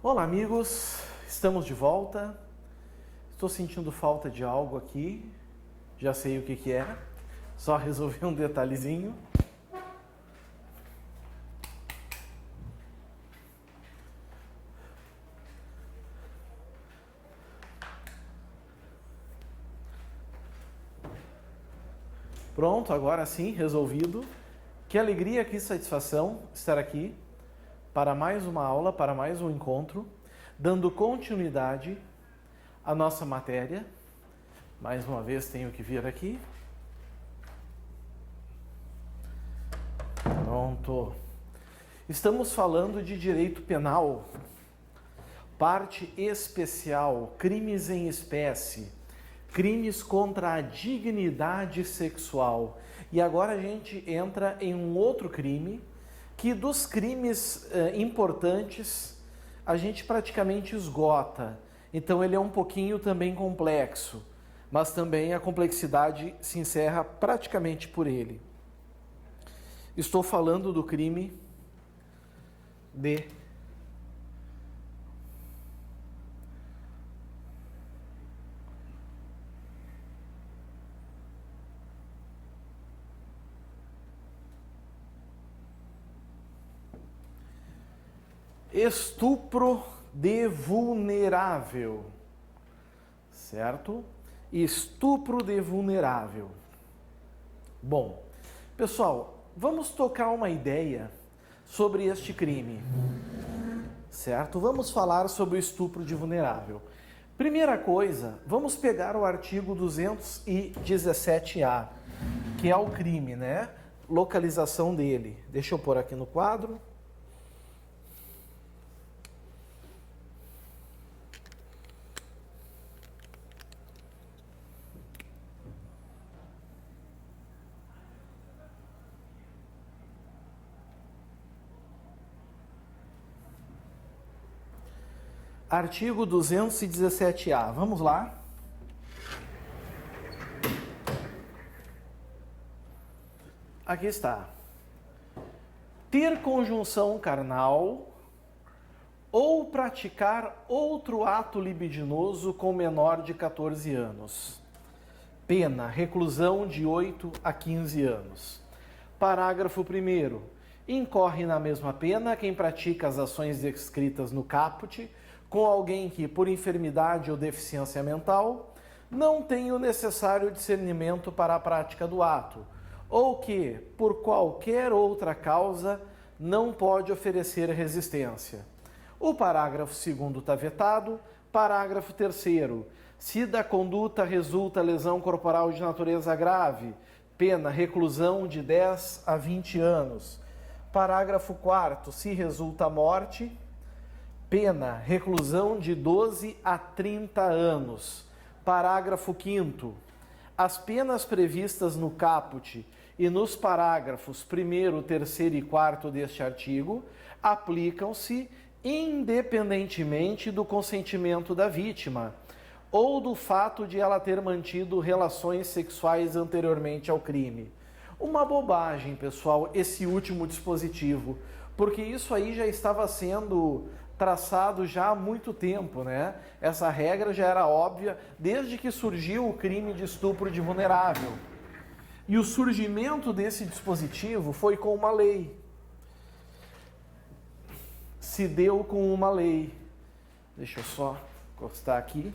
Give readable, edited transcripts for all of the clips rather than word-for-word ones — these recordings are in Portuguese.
Olá, amigos, estamos de volta. Estou sentindo falta de algo aqui, já sei o que é, só resolvi um detalhezinho. Pronto, agora sim, resolvido. Que alegria, que satisfação estar aqui para mais uma aula, para mais um encontro, dando continuidade à nossa matéria. Mais uma vez tenho que vir aqui. Pronto. Estamos falando de direito penal, parte especial, crimes em espécie, crimes contra a dignidade sexual. E agora a gente entra em um outro crime, que dos crimes importantes a gente praticamente esgota. Então ele é um pouquinho também complexo, mas também a complexidade se encerra praticamente por ele. Estou falando do crime de estupro de vulnerável, certo? Estupro de vulnerável. Bom, pessoal, vamos tocar uma ideia sobre este crime, certo? Vamos falar sobre o estupro de vulnerável. Primeira coisa, vamos pegar o artigo 217-A, que é o crime, né? Localização dele. Deixa eu pôr aqui no quadro. Artigo 217-A, vamos lá. Aqui está. Ter conjunção carnal ou praticar outro ato libidinoso com menor de 14 anos. Pena, reclusão de 8 a 15 anos. Parágrafo 1º. Incorre na mesma pena quem pratica as ações descritas no caput com alguém que, por enfermidade ou deficiência mental, não tem o necessário discernimento para a prática do ato, ou que, por qualquer outra causa, não pode oferecer resistência. O parágrafo 2º está vetado. Parágrafo 3º. Se da conduta resulta lesão corporal de natureza grave, pena reclusão de 10 a 20 anos. Parágrafo 4º. Se resulta morte, pena reclusão de 12 a 30 anos. Parágrafo 5º. As penas previstas no caput e nos parágrafos 1º, 3º e 4º deste artigo aplicam-se independentemente do consentimento da vítima ou do fato de ela ter mantido relações sexuais anteriormente ao crime. Uma bobagem, pessoal, esse último dispositivo, porque isso aí já estava sendo traçado já há muito tempo, né? Essa regra já era óbvia desde que surgiu o crime de estupro de vulnerável. E o surgimento desse dispositivo foi com uma lei. Se deu com uma lei. Deixa eu só encostar aqui.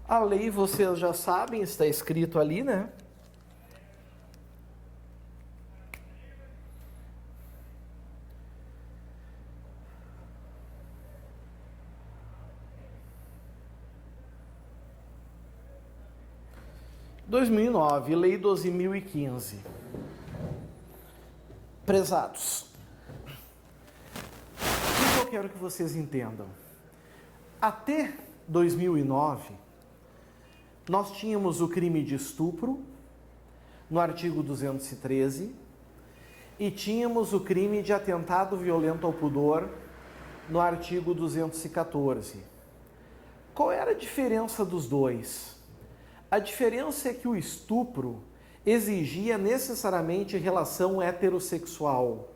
A lei, vocês já sabem, está escrito ali, né? Em 2009, Lei 12.015. Prezados, o que eu quero que vocês entendam? Até 2009, nós tínhamos o crime de estupro, no artigo 213, e tínhamos o crime de atentado violento ao pudor, no artigo 214. Qual era a diferença dos dois? A diferença é que o estupro exigia necessariamente relação heterossexual,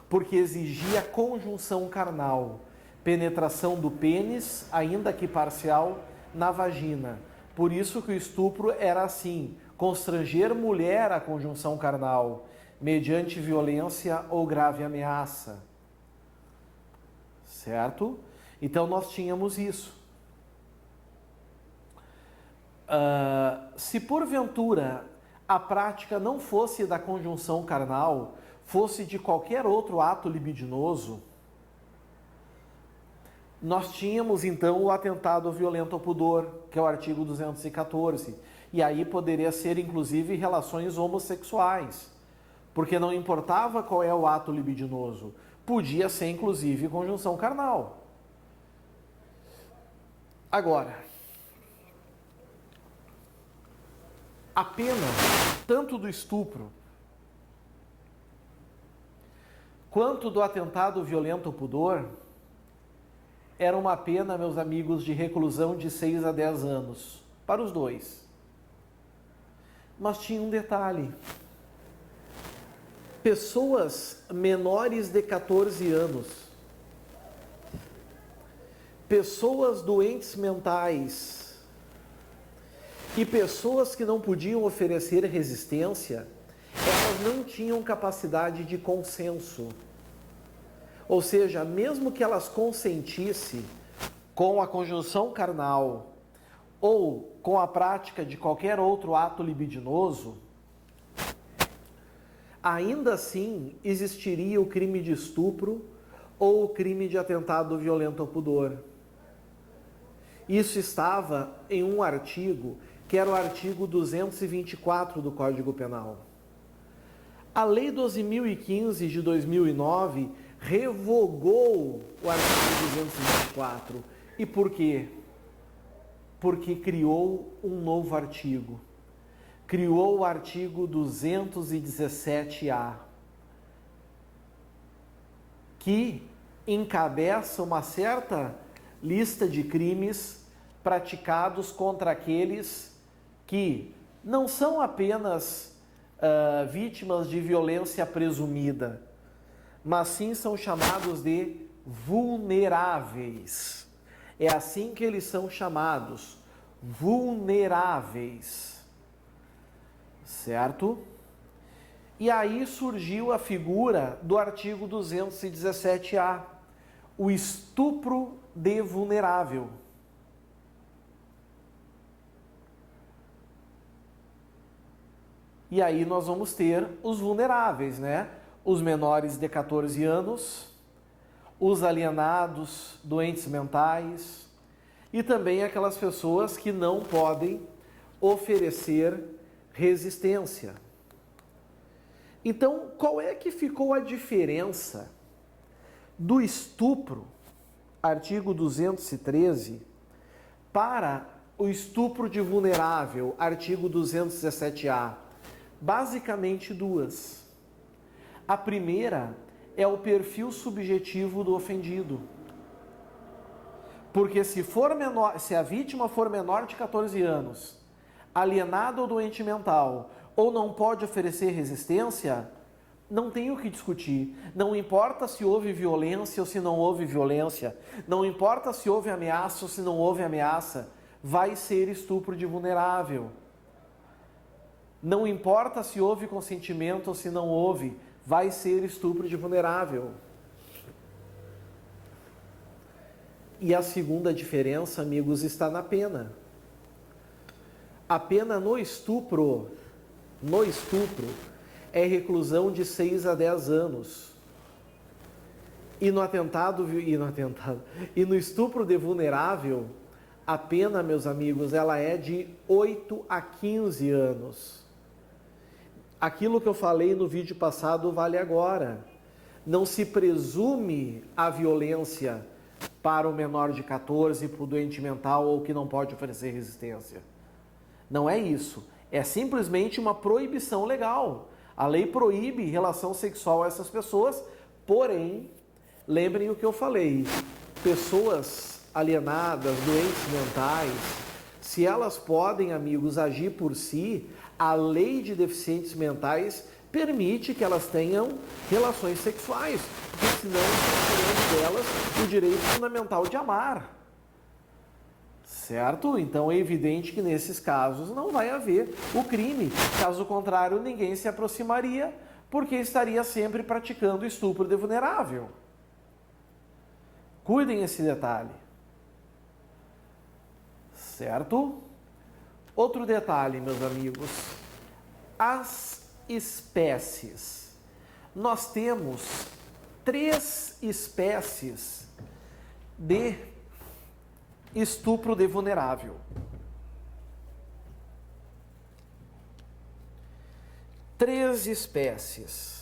porque exigia conjunção carnal, penetração do pênis, ainda que parcial, na vagina. Por isso que o estupro era assim, constranger mulher à conjunção carnal, mediante violência ou grave ameaça. Certo? Então nós tínhamos isso. Se porventura a prática não fosse da conjunção carnal, fosse de qualquer outro ato libidinoso, nós tínhamos então o atentado violento ao pudor, que é o artigo 214, e aí poderia ser inclusive relações homossexuais, porque não importava qual é o ato libidinoso, podia ser inclusive conjunção carnal. Agora, a pena, tanto do estupro quanto do atentado violento ao pudor, era uma pena, meus amigos, de reclusão de 6 a 10 anos, para os dois. Mas tinha um detalhe. Pessoas menores de 14 anos, pessoas doentes mentais e pessoas que não podiam oferecer resistência, elas não tinham capacidade de consenso. Ou seja, mesmo que elas consentissem com a conjunção carnal ou com a prática de qualquer outro ato libidinoso, ainda assim existiria o crime de estupro ou o crime de atentado violento ao pudor. Isso estava em um artigo, que era o artigo 224 do Código Penal. A Lei 12.015 de 2009 revogou o artigo 224. E por quê? Porque criou um novo artigo. Criou o artigo 217-A, que encabeça uma certa lista de crimes praticados contra aqueles que não são apenas vítimas de violência presumida, mas sim são chamados de vulneráveis. É assim que eles são chamados, vulneráveis. Certo? E aí surgiu a figura do artigo 217-A, o estupro de vulnerável. E aí nós vamos ter os vulneráveis, né? Os menores de 14 anos, os alienados, doentes mentais e também aquelas pessoas que não podem oferecer resistência. Então, qual é que ficou a diferença do estupro, artigo 213, para o estupro de vulnerável, artigo 217-A? Basicamente duas. A primeira é o perfil subjetivo do ofendido. Porque se a vítima for menor de 14 anos, alienado ou doente mental, ou não pode oferecer resistência, não tem o que discutir. Não importa se houve violência ou se não houve violência, não importa se houve ameaça ou se não houve ameaça, vai ser estupro de vulnerável. Não importa se houve consentimento ou se não houve, vai ser estupro de vulnerável. E a segunda diferença, amigos, está na pena. A pena no estupro é reclusão de 6 a 10 anos. E no estupro de vulnerável, a pena, meus amigos, ela é de 8 a 15 anos. Aquilo que eu falei no vídeo passado vale agora. Não se presume a violência para o menor de 14, para o doente mental ou que não pode oferecer resistência. Não é isso. É simplesmente uma proibição legal. A lei proíbe relação sexual a essas pessoas, porém, lembrem o que eu falei. Pessoas alienadas, doentes mentais, se elas podem, amigos, agir por si, a lei de deficientes mentais permite que elas tenham relações sexuais, porque senão estão tirando delas o direito fundamental de amar. Certo? Então é evidente que nesses casos não vai haver o crime. Caso contrário, ninguém se aproximaria, porque estaria sempre praticando estupro de vulnerável. Cuidem esse detalhe. Certo? Outro detalhe, meus amigos. As espécies. Nós temos 3 espécies de estupro de vulnerável. Três espécies.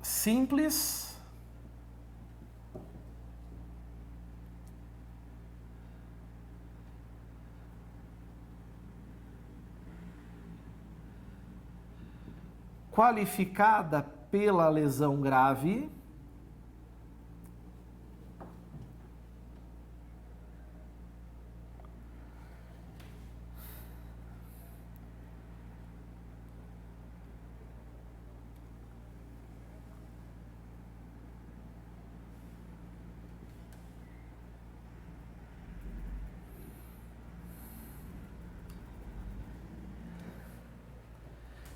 Simples, qualificada pela lesão grave,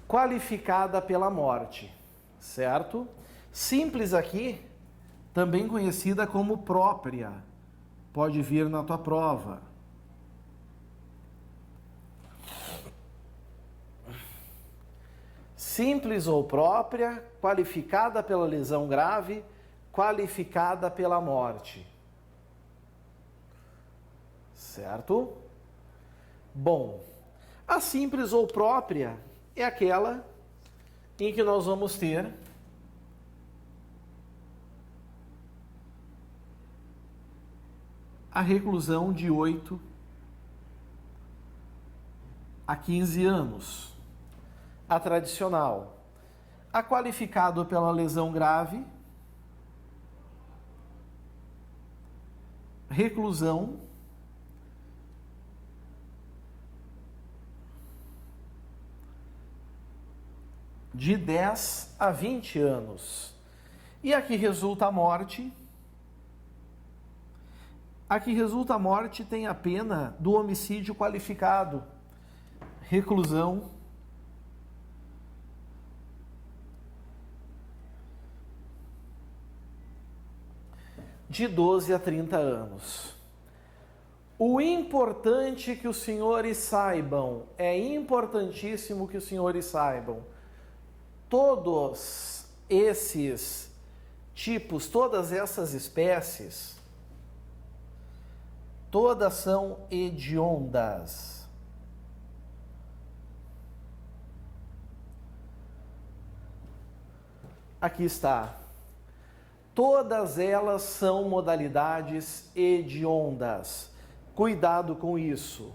qualificada pela morte, certo? Simples aqui, também conhecida como própria, pode vir na tua prova. Simples ou própria, qualificada pela lesão grave, qualificada pela morte. Certo? Bom, a simples ou própria é aquela em que nós vamos ter a reclusão de 8 a 15 anos. A tradicional. A qualificado pela lesão grave, reclusão de 10 a 20 anos. E aqui resulta a morte. Aqui resulta a morte tem a pena do homicídio qualificado. Reclusão de 12 a 30 anos. O importante que os senhores saibam, é importantíssimo que os senhores saibam, todos esses tipos, todas essas espécies, todas são hediondas. Aqui está. Todas elas são modalidades hediondas. Cuidado com isso.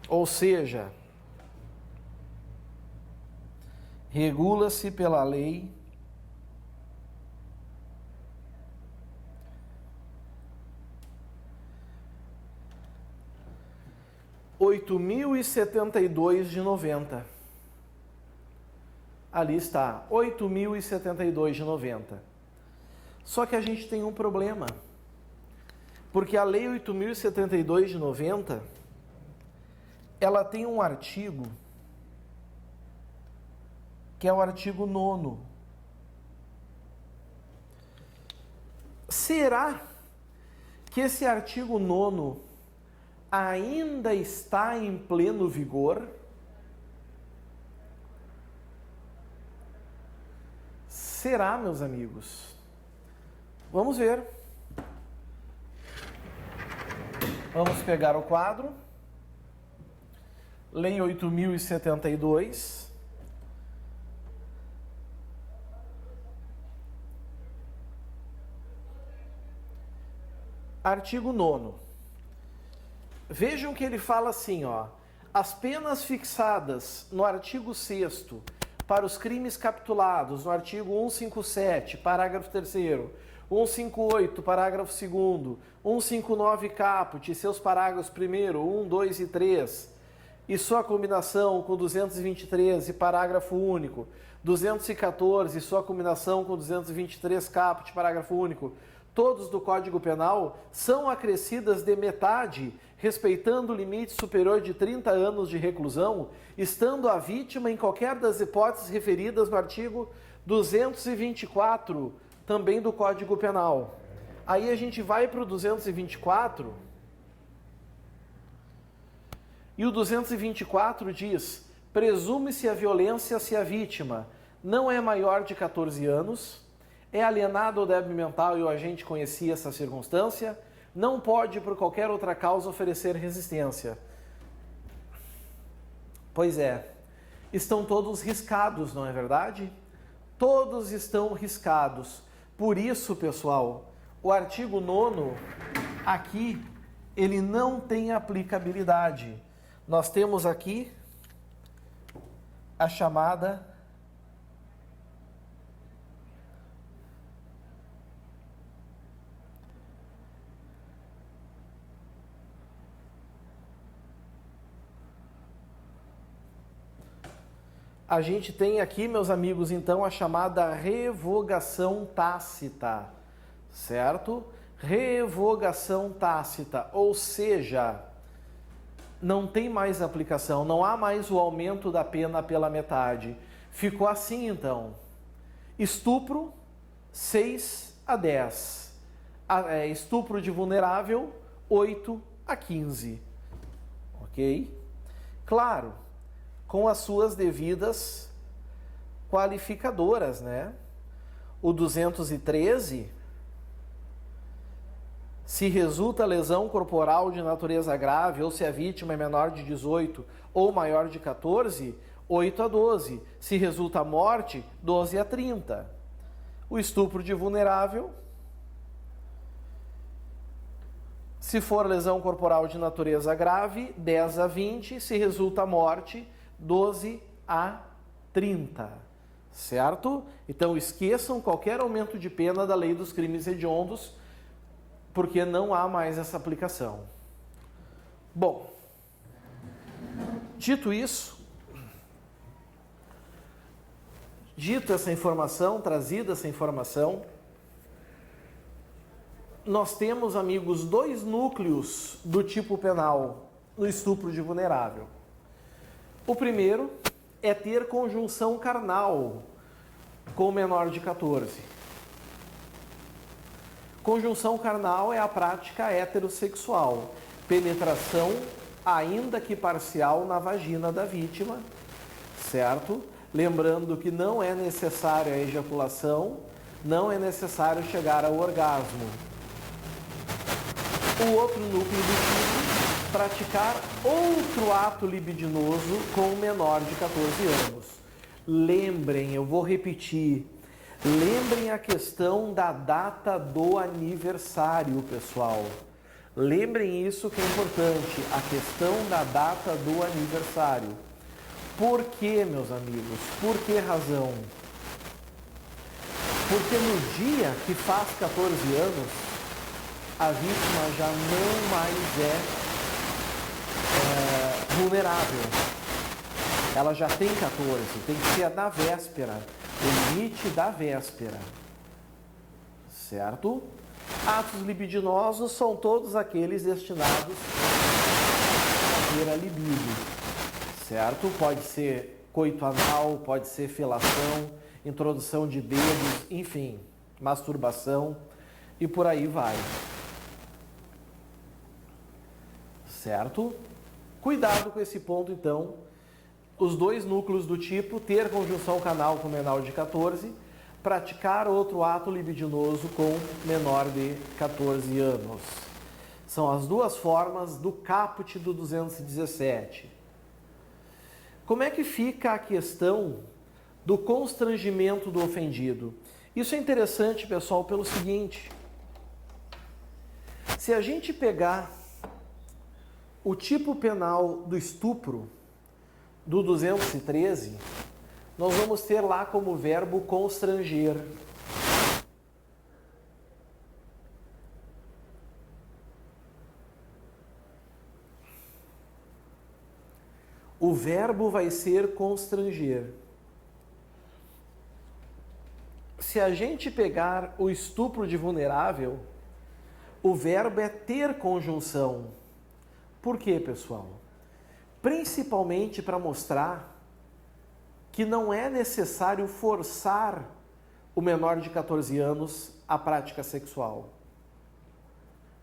Ou seja, regula-se pela lei (8.072/90). Ali está, 8.072/90. Só que a gente tem um problema. Porque a lei 8.072/90, ela tem um artigo, que é o artigo 9º. Será que esse artigo 9º ainda está em pleno vigor? Será, meus amigos? Vamos ver. Vamos pegar o quadro. Lei 8.072. Artigo 9º. vejam que ele fala assim, ó, as penas fixadas no artigo 6º para os crimes capitulados no artigo 157, parágrafo 3º, 158, parágrafo 2º, 159 caput e seus parágrafos 1º, 1, 2 e 3, e sua combinação com 223 e parágrafo único, 214 e sua combinação com 223 caput, parágrafo único, todos do Código Penal, são acrescidas de metade, respeitando o limite superior de 30 anos de reclusão, estando a vítima em qualquer das hipóteses referidas no artigo 224, também do Código Penal. Aí a gente vai para o 224, e o 224 diz: presume-se a violência se a vítima não é maior de 14 anos, é alienado ou débil mental e o agente conhecia essa circunstância, não pode por qualquer outra causa oferecer resistência. Pois é, estão todos riscados, não é verdade? Todos estão riscados. Por isso, pessoal, o artigo 9º aqui, ele não tem aplicabilidade. Nós temos aqui a chamada a gente tem aqui, meus amigos, então, a chamada revogação tácita, certo? Revogação tácita, ou seja, não tem mais aplicação, não há mais o aumento da pena pela metade. Ficou assim, então. Estupro, 6 a 10. Estupro de vulnerável, 8 a 15. Ok? Claro, com as suas devidas qualificadoras, né? O 213, se resulta lesão corporal de natureza grave ou se a vítima é menor de 18 ou maior de 14, 8 a 12. Se resulta morte, 12 a 30. O estupro de vulnerável, se for lesão corporal de natureza grave, 10 a 20. Se resulta morte, 12 a 30, certo? Então esqueçam qualquer aumento de pena da lei dos crimes hediondos, porque não há mais essa aplicação. Bom, dito isso, dita essa informação, trazida essa informação, nós temos, amigos, 2 núcleos do tipo penal no estupro de vulnerável. O primeiro é ter conjunção carnal com menor de 14. Conjunção carnal é a prática heterossexual, penetração, ainda que parcial, na vagina da vítima, certo? Lembrando que não é necessária a ejaculação, não é necessário chegar ao orgasmo. O outro núcleo do tipo, praticar outro ato libidinoso com menor de 14 anos. Lembrem, eu vou repetir, lembrem a questão da data do aniversário, pessoal. Lembrem isso que é importante, a questão da data do aniversário. Por quê, meus amigos? Por que razão? Porque no dia que faz 14 anos, a vítima já não mais é vulnerável. Ela já tem 14, tem que ser na véspera, o limite da véspera, certo? Atos libidinosos são todos aqueles destinados a ter a libido, certo? Pode ser coito anal, pode ser felação, introdução de dedos, enfim, masturbação e por aí vai. Certo? Cuidado com esse ponto, então. Os 2 núcleos do tipo, ter conjunção carnal com menor de 14, praticar outro ato libidinoso com menor de 14 anos. São as 2 formas do caput do 217. Como é que fica a questão do constrangimento do ofendido? Isso é interessante, pessoal, pelo seguinte. Se a gente pegar O tipo penal do estupro, do 213, nós vamos ter lá como verbo constranger. O verbo vai ser constranger. Se a gente pegar o estupro de vulnerável, o verbo é ter conjunção. Por quê, pessoal? Principalmente para mostrar que não é necessário forçar o menor de 14 anos à prática sexual.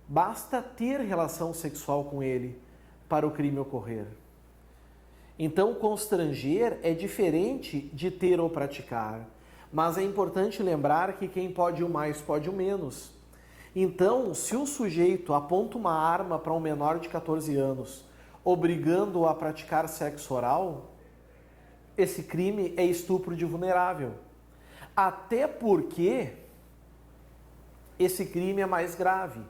Basta ter relação sexual com ele para o crime ocorrer. Então, constranger é diferente de ter ou praticar, mas é importante lembrar que quem pode o mais pode o menos. Então, se o sujeito aponta uma arma para um menor de 14 anos, obrigando-o a praticar sexo oral, esse crime é estupro de vulnerável. Até porque esse crime é mais grave.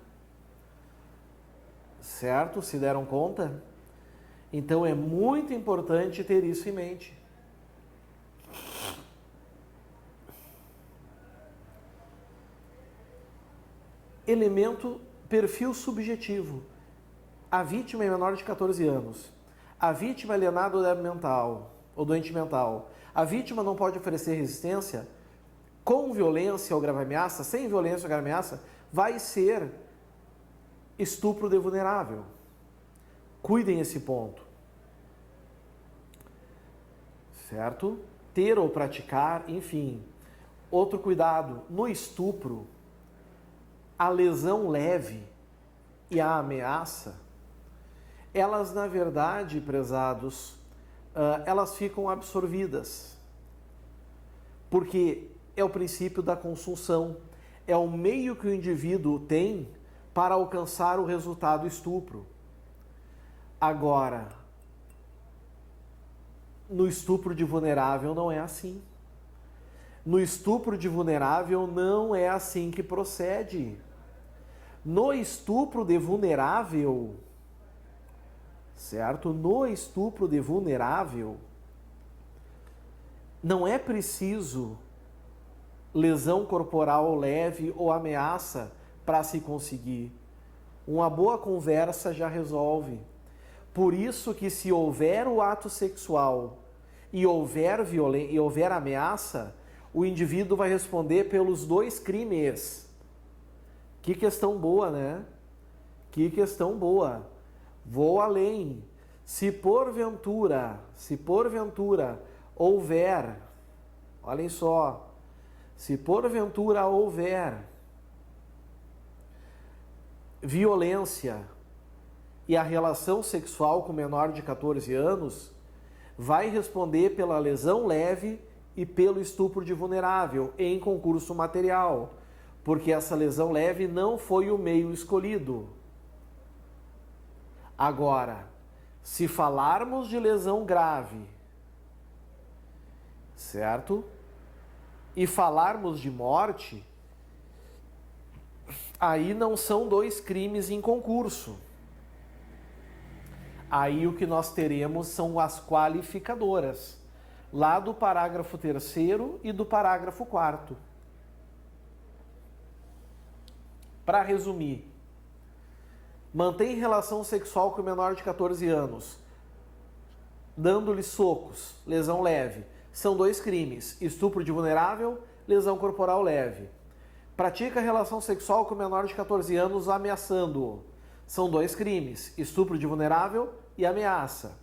Certo? Se deram conta? Então é muito importante ter isso em mente. Elemento, perfil subjetivo. A vítima é menor de 14 anos. A vítima é alienada ou débil mental, ou doente mental. A vítima não pode oferecer resistência. Com violência ou grave ameaça, sem violência ou grave ameaça, vai ser estupro de vulnerável. Cuidem esse ponto. Certo? Ter ou praticar, enfim. Outro cuidado, no estupro, a lesão leve e a ameaça, elas na verdade, prezados, elas ficam absorvidas. Porque é o princípio da consunção, é o meio que o indivíduo tem para alcançar o resultado estupro. Agora, no estupro de vulnerável não é assim. No estupro de vulnerável não é assim que procede. No estupro de vulnerável, certo? No estupro de vulnerável, não é preciso lesão corporal leve ou ameaça para se conseguir. Uma boa conversa já resolve. Por isso que se houver o ato sexual e houver violência e houver ameaça, o indivíduo vai responder pelos dois crimes. Que questão boa, né? Que questão boa. Vou além. Se porventura houver, olhem só, se porventura houver violência e a relação sexual com menor de 14 anos, vai responder pela lesão leve e pelo estupro de vulnerável em concurso material, porque essa lesão leve não foi o meio escolhido. Agora, se falarmos de lesão grave, certo? E falarmos de morte, aí não são dois crimes em concurso. Aí o que nós teremos são as qualificadoras, lá do parágrafo 3º e do parágrafo 4º. Para resumir, mantém relação sexual com o menor de 14 anos, dando-lhe socos, lesão leve. São dois crimes, estupro de vulnerável, lesão corporal leve. Pratica relação sexual com o menor de 14 anos ameaçando-o. São dois crimes, estupro de vulnerável e ameaça.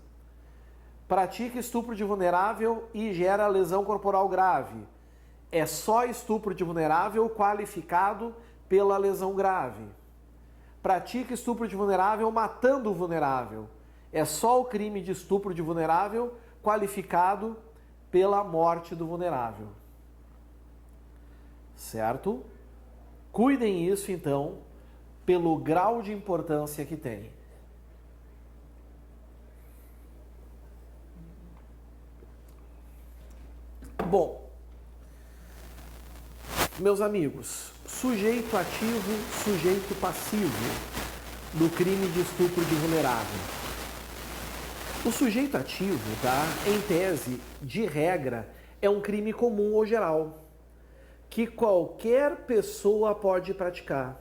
Pratica estupro de vulnerável e gera lesão corporal grave. É só estupro de vulnerável qualificado pela lesão grave. Pratica estupro de vulnerável matando o vulnerável. É só o crime de estupro de vulnerável qualificado pela morte do vulnerável. Certo? Cuidem isso, então, pelo grau de importância que tem. Bom, meus amigos, sujeito ativo, sujeito passivo. do crime de estupro de vulnerável. O sujeito ativo, tá? Em tese, de regra, é um crime comum ou geral, que qualquer pessoa pode praticar.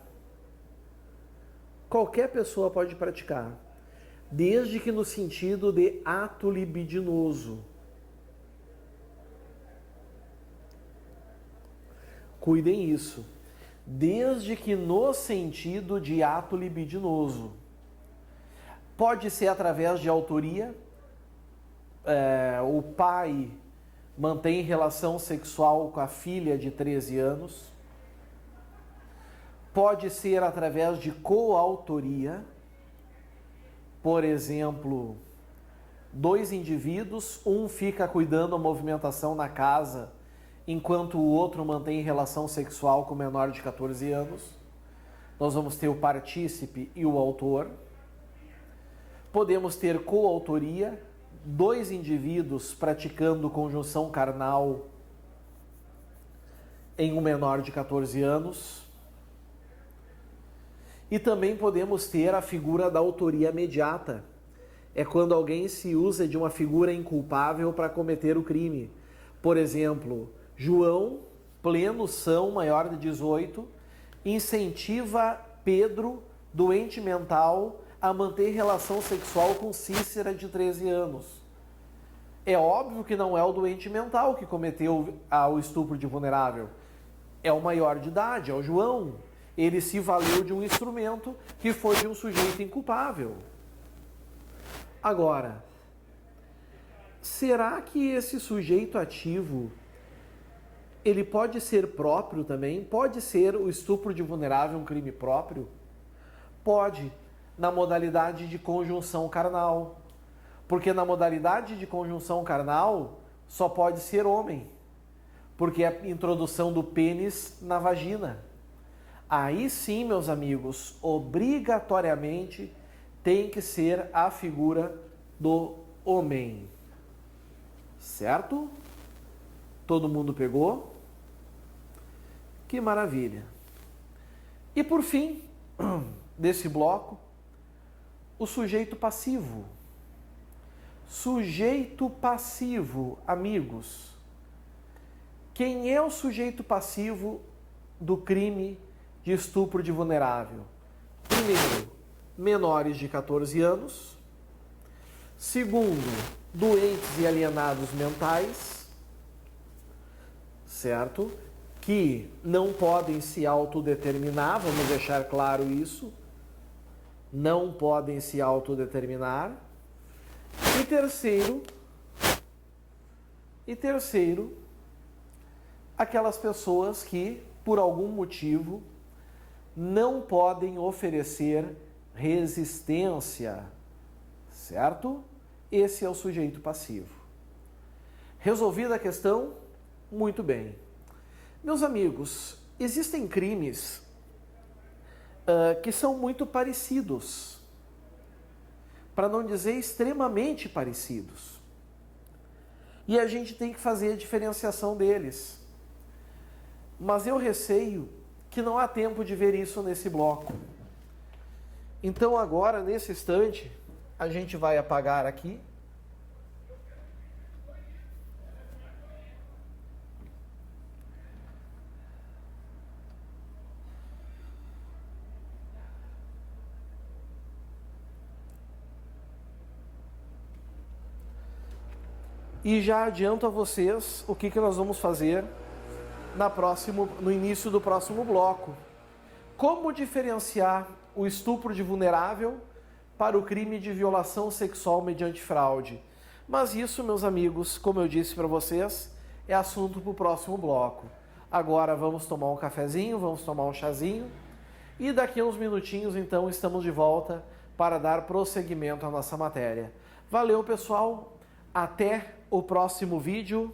Qualquer pessoa pode praticar, desde que no sentido de ato libidinoso. Cuidem isso. Desde que no sentido de ato libidinoso. Pode ser através de autoria, o pai mantém relação sexual com a filha de 13 anos. Pode ser através de coautoria, por exemplo, dois indivíduos, um fica cuidando da movimentação na casa, enquanto o outro mantém relação sexual com o menor de 14 anos. Nós vamos ter o partícipe e o autor. Podemos ter coautoria, dois indivíduos praticando conjunção carnal em um menor de 14 anos. E também podemos ter a figura da autoria imediata. É quando alguém se usa de uma figura inculpável para cometer o crime. Por exemplo, João, pleno são, maior de 18, incentiva Pedro, doente mental, a manter relação sexual com Cícera, de 13 anos. É óbvio que não é o doente mental que cometeu o estupro de vulnerável. É o maior de idade, é o João. Ele se valeu de um instrumento que foi de um sujeito inculpável. Agora, será que esse sujeito ativo, ele pode ser próprio também? Pode ser o estupro de vulnerável um crime próprio? Pode, na modalidade de conjunção carnal. Porque na modalidade de conjunção carnal só pode ser homem. Porque é a introdução do pênis na vagina. Aí sim, meus amigos, obrigatoriamente tem que ser a figura do homem. Certo? Todo mundo pegou? Que maravilha! E por fim, desse bloco, o sujeito passivo. Sujeito passivo, amigos. Quem é o sujeito passivo do crime de estupro de vulnerável? Primeiro, menores de 14 anos. Segundo, doentes e alienados mentais, certo? Que não podem se autodeterminar, vamos deixar claro isso. Não podem se autodeterminar. E terceiro, aquelas pessoas que, por algum motivo, não podem oferecer resistência, certo? Esse é o sujeito passivo. Resolvida a questão? Muito bem. Meus amigos, existem crimes que são muito parecidos, para não dizer extremamente parecidos. E a gente tem que fazer a diferenciação deles. Mas eu receio que não há tempo de ver isso nesse bloco. Então agora, nesse instante, a gente vai apagar aqui. E já adianto a vocês o que nós vamos fazer no início do próximo bloco. Como diferenciar o estupro de vulnerável para o crime de violação sexual mediante fraude. Mas isso, meus amigos, como eu disse para vocês, é assunto para o próximo bloco. Agora vamos tomar um cafezinho, vamos tomar um chazinho e daqui a uns minutinhos, então, estamos de volta para dar prosseguimento à nossa matéria. Valeu, pessoal! Até o próximo vídeo.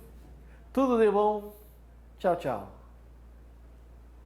Tudo de bom. Tchau, tchau.